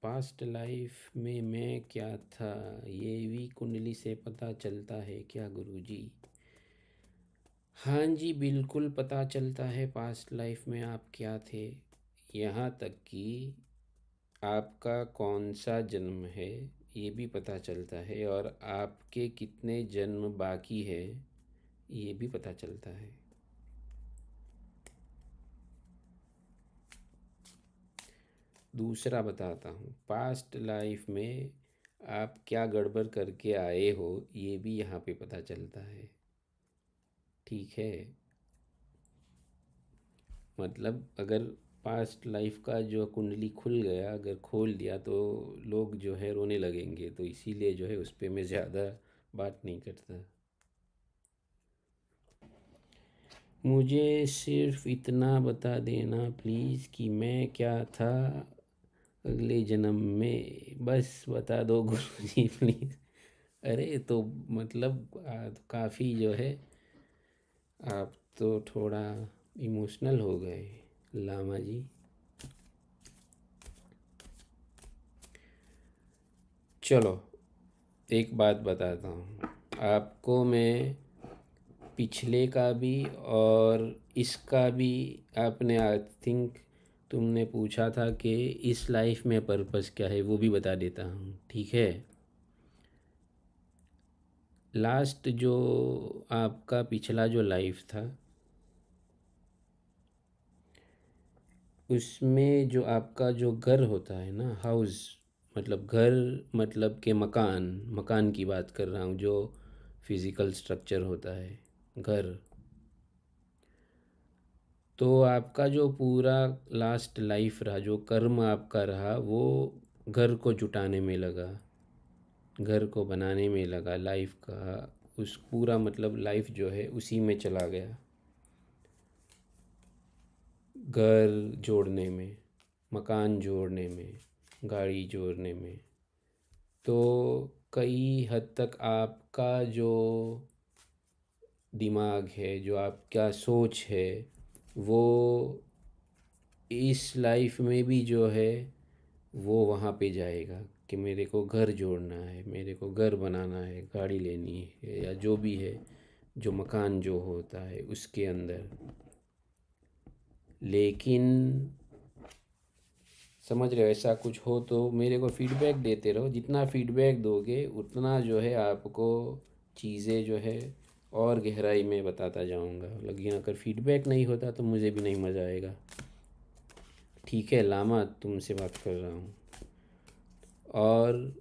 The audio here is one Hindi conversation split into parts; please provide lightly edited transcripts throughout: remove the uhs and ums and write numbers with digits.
पास्ट लाइफ में मैं क्या था, ये भी कुंडली से पता चलता है क्या गुरुजी? हाँ जी, बिल्कुल पता चलता है पास्ट लाइफ में आप क्या थे। यहाँ तक कि आपका कौन सा जन्म है ये भी पता चलता है, और आपके कितने जन्म बाकी है ये भी पता चलता है। दूसरा बताता हूँ, पास्ट लाइफ में आप क्या गड़बड़ करके आए हो ये भी यहाँ पे पता चलता है। ठीक है, मतलब अगर पास्ट लाइफ का जो कुंडली खुल गया, अगर खोल दिया तो लोग जो है रोने लगेंगे, तो इसीलिए जो है उस पर मैं ज़्यादा बात नहीं करता। मुझे सिर्फ इतना बता देना प्लीज़ कि मैं क्या था अगले जन्म में, बस बता दो गुरुजी प्लीज़। अरे तो मतलब तो काफ़ी जो है, आप तो थोड़ा इमोशनल हो गए लामा जी। चलो एक बात बताता हूँ आपको मैं, पिछले का भी और इसका भी। आपने आई थिंक तुमने पूछा था कि इस लाइफ में पर्पस क्या है, वो भी बता देता हूँ, ठीक है। लास्ट जो आपका पिछला जो लाइफ था उसमें जो आपका जो घर होता है ना, हाउस, मतलब घर, मतलब के मकान, मकान की बात कर रहा हूँ, जो फिज़िकल स्ट्रक्चर होता है घर। तो आपका जो पूरा लास्ट लाइफ रहा, जो कर्म आपका रहा, वो घर को जुटाने में लगा, घर को बनाने में लगा, लाइफ का उस पूरा मतलब लाइफ जो है उसी में चला गया, घर जोड़ने में, मकान जोड़ने में, गाड़ी जोड़ने में। तो कई हद तक आपका जो दिमाग है, जो आपका सोच है, वो इस लाइफ में भी जो है वो वहाँ पे जाएगा कि मेरे को घर जोड़ना है, मेरे को घर बनाना है, गाड़ी लेनी है, या जो भी है, जो मकान जो होता है उसके अंदर। लेकिन समझ रहे हो, ऐसा कुछ हो तो मेरे को फीडबैक देते रहो, जितना फीडबैक दोगे उतना जो है आपको चीज़ें जो है और गहराई में बताता जाऊंगा। लेकिन अगर फीडबैक नहीं होता तो मुझे भी नहीं मज़ा आएगा। ठीक है लामा, तुमसे बात कर रहा हूँ। और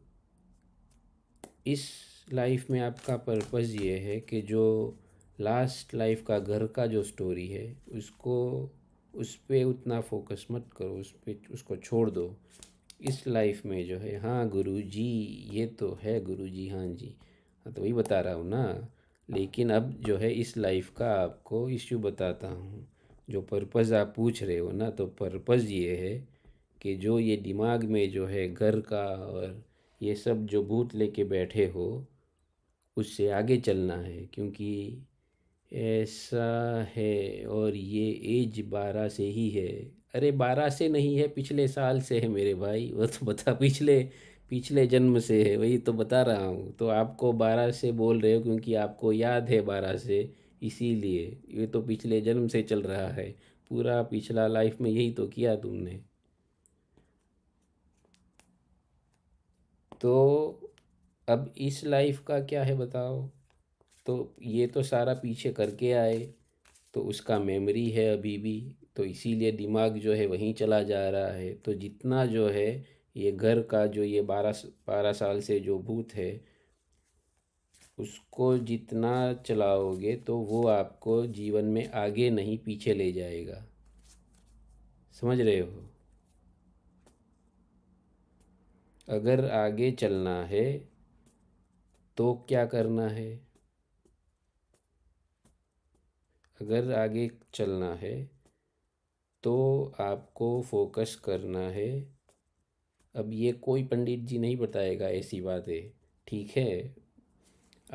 इस लाइफ में आपका पर्पस ये है कि जो लास्ट लाइफ का घर का जो स्टोरी है उसको, उस पे उतना फोकस मत करो, उस पे उसको छोड़ दो। इस लाइफ में जो है, हाँ गुरुजी, ये तो है गुरुजी, हाँ जी, हाँ तो वही बता रहा हूँ ना। लेकिन अब जो है इस लाइफ का आपको इश्यू बताता हूँ। जो पर्पज़ आप पूछ रहे हो ना, तो पर्पज़ ये है कि जो ये दिमाग में जो है घर का और ये सब जो भूत लेके बैठे हो, उससे आगे चलना है, क्योंकि ऐसा है। और ये एज 12 से ही है। अरे 12 से नहीं है, पिछले साल से है मेरे भाई, वो तो बता, पिछले पिछले जन्म से है, वही तो बता रहा हूँ। तो आपको 12 से बोल रहे हो क्योंकि आपको याद है 12 से, इसीलिए। ये तो पिछले जन्म से चल रहा है, पूरा पिछला लाइफ में यही तो किया तुमने। तो अब इस लाइफ का क्या है बताओ। तो ये तो सारा पीछे करके आए, तो उसका मेमोरी है अभी भी, तो इसीलिए दिमाग जो है वहीं चला जा रहा है। तो जितना जो है ये घर का जो ये 12 12 साल से जो भूत है, उसको जितना चलाओगे तो वो आपको जीवन में आगे नहीं पीछे ले जाएगा। समझ रहे हो? अगर आगे चलना है तो क्या करना है? अगर आगे चलना है तो आपको फोकस करना है। अब ये कोई पंडित जी नहीं बताएगा ऐसी बातें, ठीक है।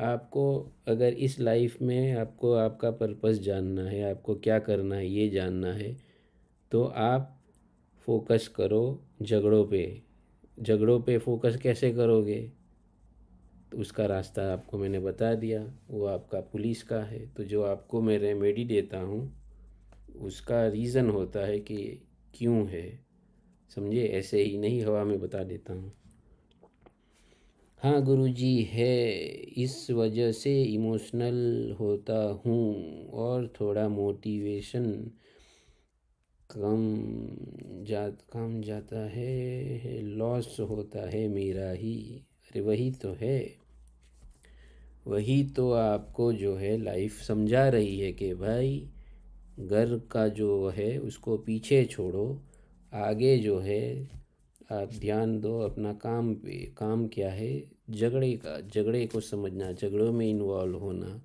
आपको अगर इस लाइफ में आपको आपका पर्पस जानना है, आपको क्या करना है ये जानना है, तो आप फोकस करो झगड़ों पे, झगड़ों पे फोकस कैसे करोगे? तो उसका रास्ता आपको मैंने बता दिया, वो आपका पुलिस का है। तो जो आपको मैं रेमेडी देता हूँ उसका रीज़न होता है कि क्यों है, समझे? ऐसे ही नहीं हवा में बता देता हूँ। हाँ गुरुजी है, इस वजह से इमोशनल होता हूँ और थोड़ा मोटिवेशन कम जाता है, लॉस होता है मेरा ही। अरे वही तो है, वही तो आपको जो है लाइफ समझा रही है कि भाई घर का जो है उसको पीछे छोड़ो, आगे जो है आप ध्यान दो अपना काम पे। काम क्या है? झगड़े का, झगड़े को समझना, झगड़ों में इन्वॉल्व होना।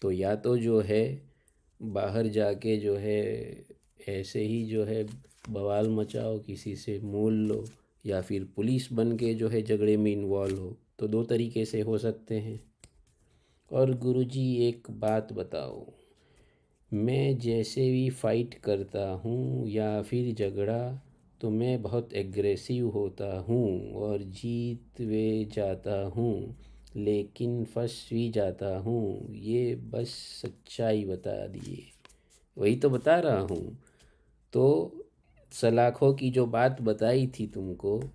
तो या तो जो है बाहर जाके जो है ऐसे ही जो है बवाल मचाओ, किसी से मोल लो, या फिर पुलिस बन के जो है झगड़े में इन्वॉल्व हो। तो दो तरीके से हो सकते हैं। और गुरुजी एक बात बताओ, मैं जैसे भी फाइट करता हूँ या फिर झगड़ा, तो मैं बहुत एग्रेसिव होता हूँ और जीत वे जाता हूँ, लेकिन फंस भी जाता हूँ। ये बस सच्चाई बता दिए। वही तो बता रहा हूँ। तो सलाखों की जो बात बताई थी तुमको,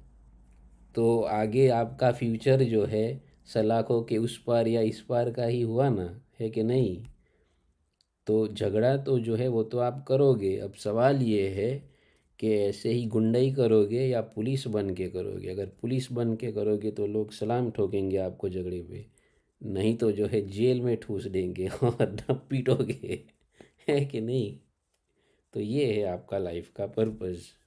तो आगे आपका फ्यूचर जो है सलाखों के उस पार या इस पार का ही हुआ ना, है कि नहीं? तो झगड़ा तो जो है वो तो आप करोगे। अब सवाल ये है कि ऐसे ही गुंडई करोगे या पुलिस बन के करोगे। अगर पुलिस बन के करोगे तो लोग सलाम ठोकेंगे आपको झगड़े पे, नहीं तो जो है जेल में ठूस देंगे और पीटोगे, है कि नहीं? तो ये है आपका लाइफ का पर्पस।